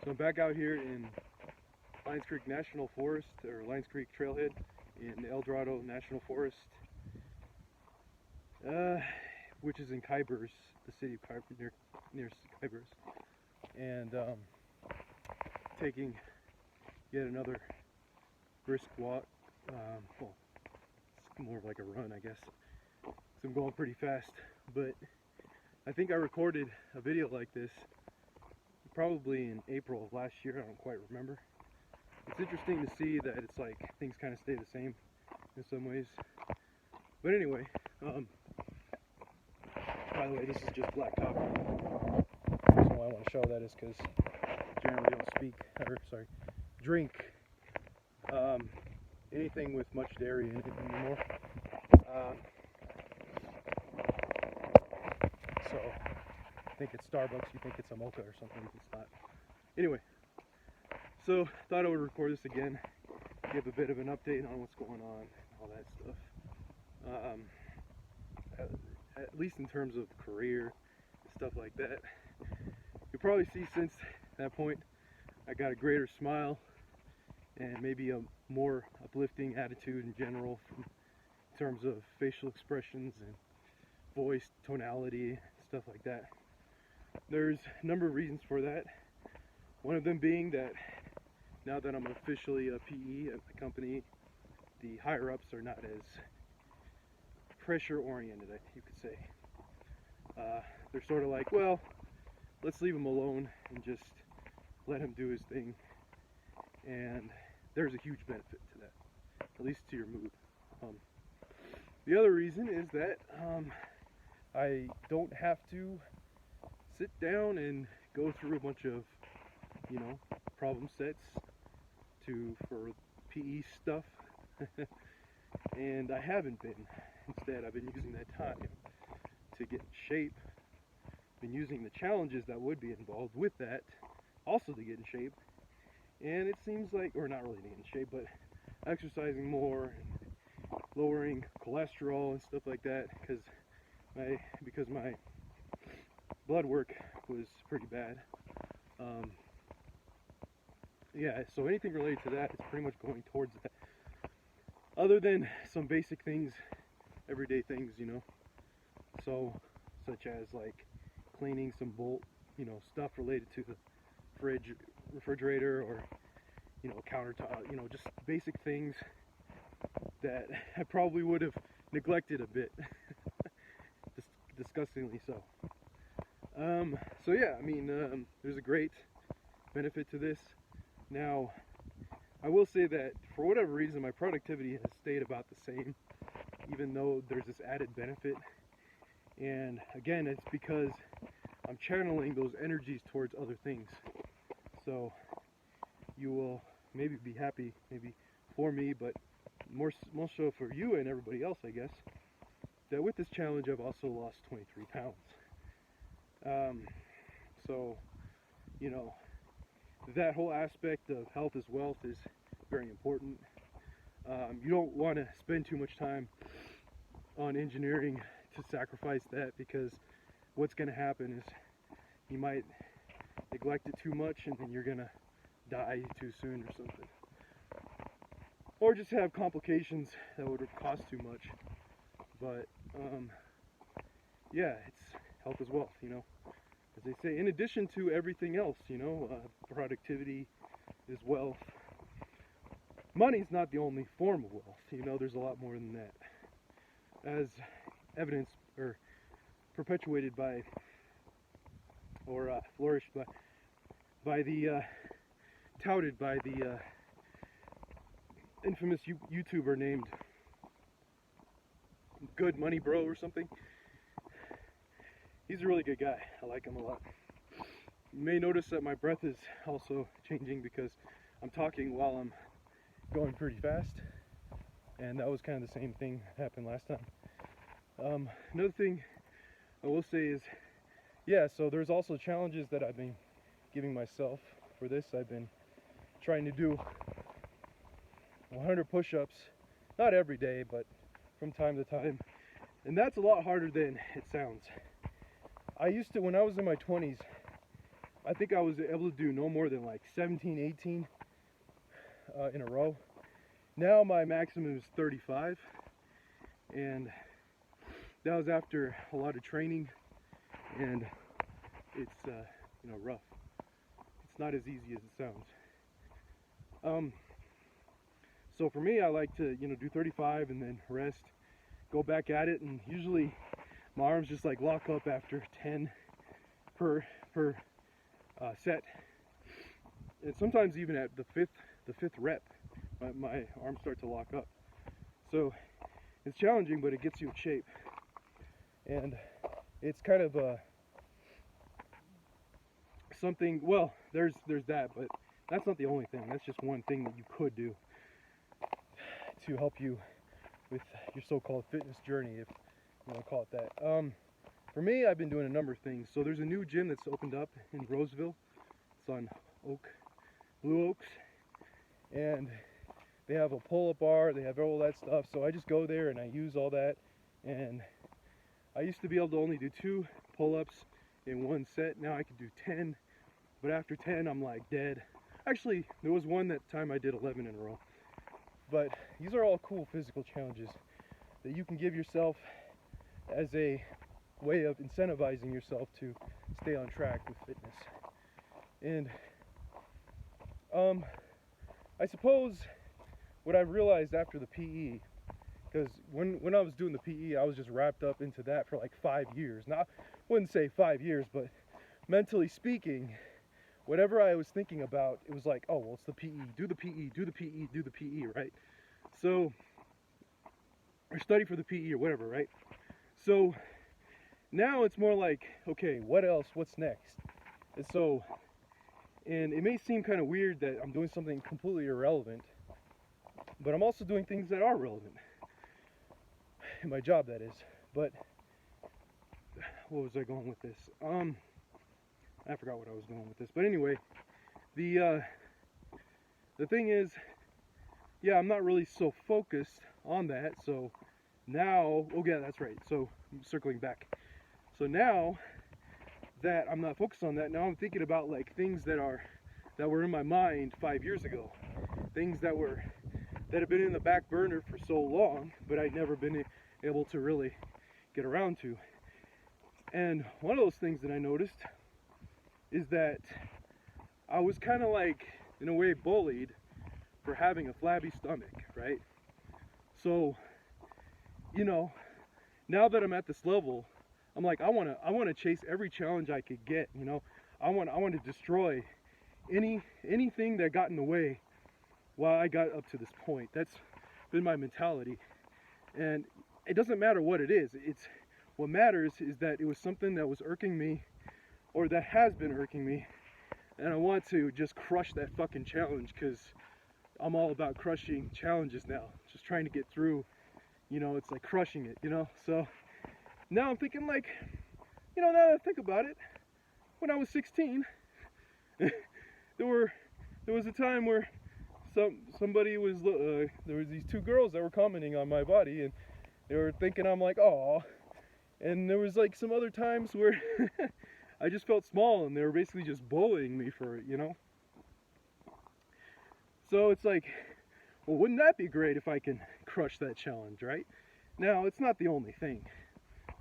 So I'm back out here in Lyons Creek National Forest, or Lyons Creek Trailhead in El Dorado National Forest, which is in Kybers, the city of Kybers, near Kybers, and taking yet another brisk walk. Well, it's more of like a run, I guess. So I'm going pretty fast, but I think I recorded a video like this probably in April of last year. I don't quite remember. It's interesting to see that it's like things kind of stay the same in some ways. But anyway, by the way, this is just black coffee. The reason why I want to show that is because I generally don't drink anything with much dairy in it anymore. So I think at Starbucks you think it's a mocha or something. It's not. Anyway, so thought I would record this again, give a bit of an update on what's going on, all that stuff. At least in terms of career, stuff like that. You'll probably see since that point I got a greater smile and maybe a more uplifting attitude in general in terms of facial expressions and voice tonality, stuff like that. There's a number of reasons for that. One of them being that now that I'm officially a PE at the company, the higher ups are not as pressure oriented, you could say. They're sort of like, well, let's leave him alone and just let him do his thing. And there's a huge benefit to that, at least to your mood. The other reason is that I don't have to sit down and go through a bunch of, problem sets for PE stuff. And I haven't been. Instead, I've been using that time to get in shape. Been using the challenges that would be involved with that also to get in shape. And it seems like, or not really to get in shape, but exercising more and lowering cholesterol and stuff like that, because my blood work was pretty bad. Yeah, so anything related to that is pretty much going towards that. Other than some basic things, everyday things, so such as like cleaning some stuff related to the refrigerator, or countertop, just basic things that I probably would have neglected a bit. Disgustingly so. So yeah, there's a great benefit to this. Now, I will say that for whatever reason, my productivity has stayed about the same, even though there's this added benefit. And again, it's because I'm channeling those energies towards other things. So you will maybe be happy, maybe for me, but more so for you and everybody else, I guess, that with this challenge I've also lost 23 pounds. So, that whole aspect of health as wealth is very important. You don't want to spend too much time on engineering to sacrifice that, because what's going to happen is you might neglect it too much and then you're going to die too soon or something. Or just have complications that would cost too much. But, yeah, it's health is wealth, As they say, in addition to everything else, productivity is wealth. Money's not the only form of wealth, there's a lot more than that. As evidenced or perpetuated by, or flourished by the, touted by the infamous YouTuber named Good Money Bro or something. He's a really good guy. I like him a lot. You may notice that my breath is also changing because I'm talking while I'm going pretty fast, and that was kind of the same thing that happened last time. Another thing I will say is, yeah, so there's also challenges that I've been giving myself for this. I've been trying to do 100 push-ups, not every day, but from time to time, and that's a lot harder than it sounds. I used to, when I was in my 20s, I think I was able to do no more than like 17, 18 in a row. Now my maximum is 35, and that was after a lot of training, and it's you know, rough. It's not as easy as it sounds. So for me, I like to, you know, do 35 and then rest, go back at it, and usually my arms just like lock up after 10 per set, and sometimes even at the fifth rep, my arms start to lock up. So it's challenging, but it gets you in shape, and it's kind of something. Well, there's that, but that's not the only thing. That's just one thing that you could do to help you with your so-called fitness journey, if you want to call it that. For me, I've been doing a number of things. So there's a new gym that's opened up in Roseville. It's on Blue Oaks, and they have a pull-up bar, they have all that stuff. So I just go there and I use all that. And I used to be able to only do 2 pull-ups in one set. Now I can do 10, but after 10 I'm like dead. Actually, there was one that time I did 11 in a row. But these are all cool physical challenges that you can give yourself as a way of incentivizing yourself to stay on track with fitness. And I suppose what I realized after the PE, because when I was doing the PE, I was just wrapped up into that for like 5 years. Now, I wouldn't say 5 years, but mentally speaking, whatever I was thinking about, it was like, oh, well, it's the PE, do the PE, do the PE, do the PE, right? So, or study for the PE or whatever, right? So now it's more like, okay, what else? What's next? And it may seem kind of weird that I'm doing something completely irrelevant, but I'm also doing things that are relevant in my job, that is. But what was I going with this? I forgot what I was going with this. But anyway, the thing is, yeah, I'm not really so focused on that. So now, oh yeah, that's right. So I'm circling back. So now that I'm not focused on that, now I'm thinking about like things that were in my mind 5 years ago, things that have been in the back burner for so long, but I'd never been able to really get around to. And one of those things that I noticed is that I was kind of like, in a way, bullied for having a flabby stomach, right? So, you know, now that I'm at this level, I'm like, I want to chase every challenge I could get, you know. I want to destroy anything that got in the way while I got up to this point. That's been my mentality. And it doesn't matter what it is. What matters is that it was something that was irking me, or that has been irking me, and I want to just crush that fucking challenge, because I'm all about crushing challenges now. Just trying to get through, you know, it's like crushing it, you know. So now I'm thinking, like, you know, now that I think about it, when I was 16, there was a time where somebody was there was these 2 girls that were commenting on my body, and they were thinking I'm like, oh. And there was like some other times where I just felt small, and they were basically just bullying me for it, you know. So it's like, well, wouldn't that be great if I can crush that challenge, right? Now, it's not the only thing.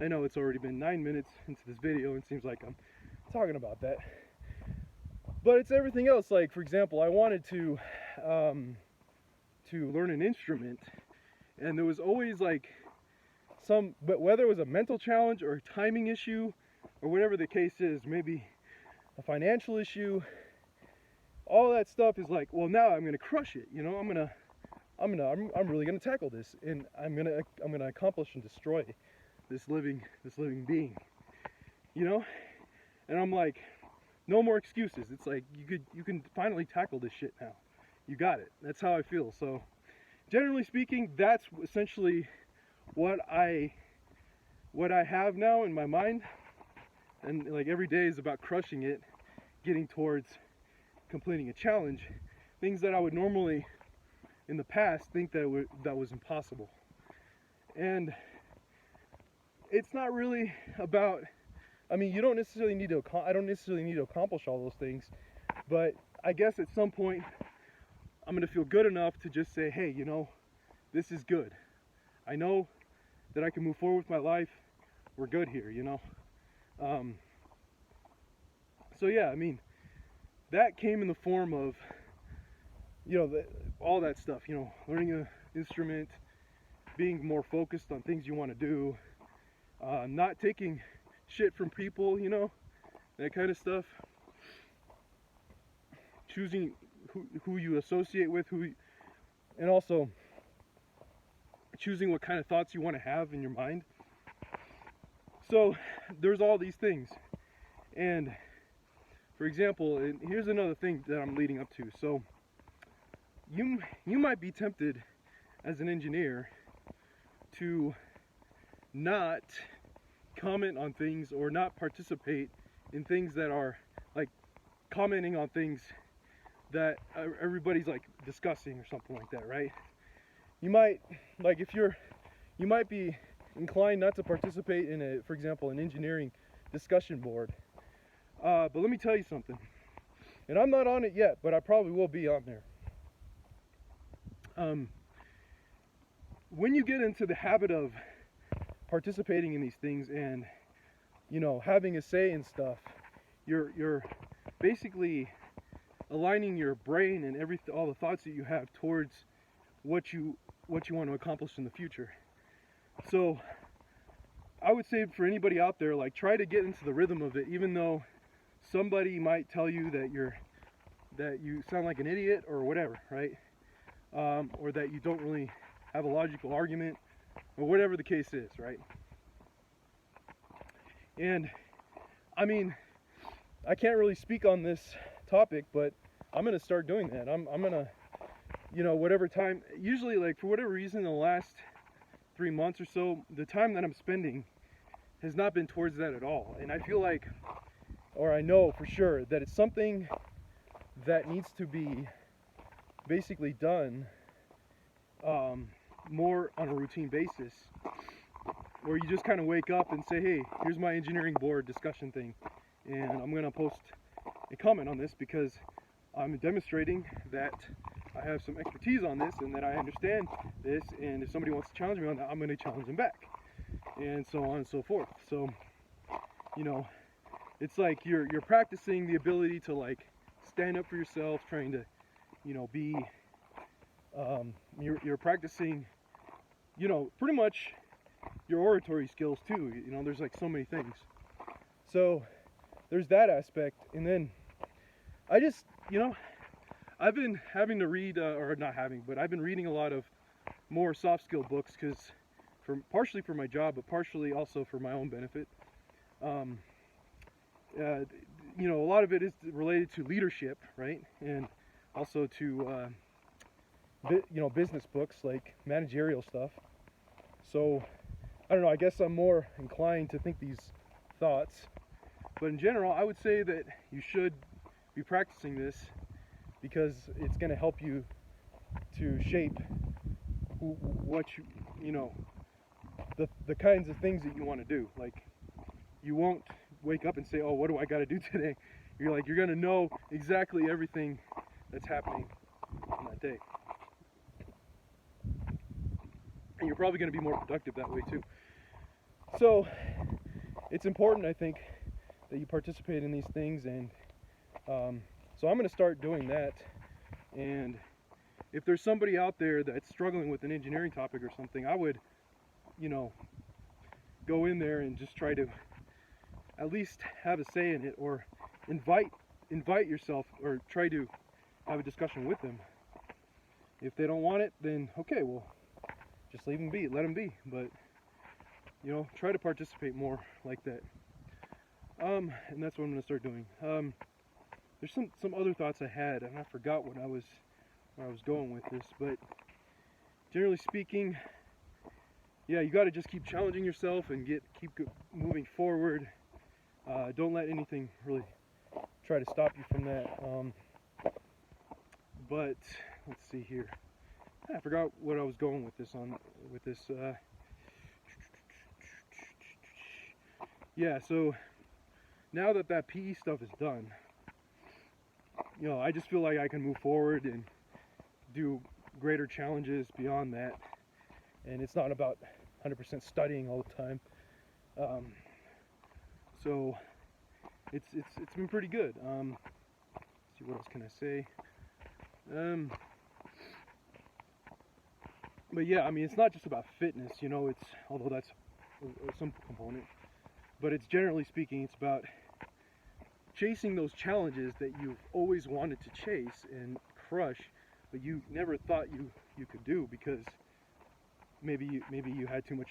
I know it's already been 9 minutes into this video, and it seems like I'm talking about that. But it's everything else. Like, for example, I wanted to learn an instrument, and there was always like but whether it was a mental challenge or a timing issue or whatever the case is, maybe a financial issue, all that stuff is like, well, now I'm gonna crush it, you know. I'm really gonna tackle this, and I'm gonna accomplish and destroy this living being, you know. And I'm like, no more excuses. It's like you can finally tackle this shit now. You got it. That's how I feel. So generally speaking, that's essentially what I have now in my mind. And like every day is about crushing it, getting towards completing a challenge, things that I would normally in the past think that was impossible. And it's not really about I mean, you don't necessarily need to, I don't necessarily need to accomplish all those things, but I guess at some point I'm going to feel good enough to just say, hey, you know, this is good. I know that I can move forward with my life. We're good here, you know. So yeah, I mean, that came in the form of, you know, all that stuff, you know, learning an instrument, being more focused on things you want to do, not taking shit from people, you know, that kind of stuff. Choosing who you associate with, and also choosing what kind of thoughts you want to have in your mind. So there's all these things. And for example, and here's another thing that I'm leading up to. So you might be tempted as an engineer to not comment on things or not participate in things that are like commenting on things that everybody's like discussing or something like that, right? You might, like, you might be inclined not to participate in a, for example, an engineering discussion board. But let me tell you something, and I'm not on it yet, but I probably will be on there. When you get into the habit of participating in these things and, you know, having a say in stuff, you're basically aligning your brain and all the thoughts that you have towards what you want to accomplish in the future. So I would say for anybody out there, like, try to get into the rhythm of it, even though somebody might tell you that you sound like an idiot or whatever, right? Or that you don't really have a logical argument, or whatever the case is, right? And I mean, I can't really speak on this topic, but I'm gonna start doing that. I'm gonna, you know, whatever time, usually, like, for whatever reason, in the last 3 months or so, the time that I'm spending has not been towards that at all. And I feel like, or I know for sure, that it's something that needs to be basically done more on a routine basis, where you just kind of wake up and say, hey, here's my engineering board discussion thing, and I'm going to post a comment on this because I'm demonstrating that I have some expertise on this and that I understand this, and if somebody wants to challenge me on that, I'm going to challenge them back, and so on and so forth. So, you know, it's like you're practicing the ability to, like, stand up for yourself, trying to, you know, be, you're practicing, you know, pretty much your oratory skills too. You know, there's like so many things. So there's that aspect. And then I just, you know, I've been having to read, or not having, but I've been reading a lot of more soft skill books, because partially for my job, but partially also for my own benefit. You know, a lot of it is related to leadership, right? And also to, you know, business books, like managerial stuff. So, I don't know, I guess I'm more inclined to think these thoughts. But in general, I would say that you should be practicing this, because it's going to help you to shape what you know, the kinds of things that you want to do. Like, you won't wake up and say, oh, what do I got to do today? You're like, you're going to know exactly everything that's happening on that day. And you're probably going to be more productive that way too. So it's important, I think, that you participate in these things, and so I'm going to start doing that. And if there's somebody out there that's struggling with an engineering topic or something, I would, you know, go in there and just try to at least have a say in it, or invite yourself, or try to have a discussion with them. If they don't want it, then okay, well, just leave them be, let them be. But, you know, try to participate more like that. And that's what I'm going to start doing. There's some other thoughts I had, and I forgot where I was going with this. But generally speaking, yeah, you got to just keep challenging yourself and keep moving forward. Don't let anything really try to stop you from that. But let's see here. I forgot what I was going with this. Yeah, so now that that PE stuff is done, you know, I just feel like I can move forward and do greater challenges beyond that. And it's not about 100% studying all the time. So it's been pretty good. Let's see, what else can I say? But yeah, I mean, it's not just about fitness, you know. It's, although that's some component, but it's, generally speaking, it's about chasing those challenges that you've always wanted to chase and crush, but you never thought you could do because maybe you had too much,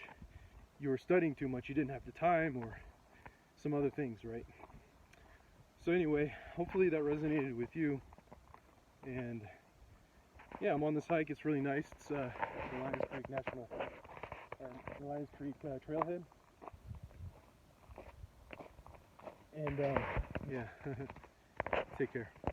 you were studying too much, you didn't have the time, or some other things, right? So anyway, hopefully that resonated with you. And yeah, I'm on this hike. It's really nice. It's the Lyons Creek the Lyons Creek trailhead. And yeah, take care.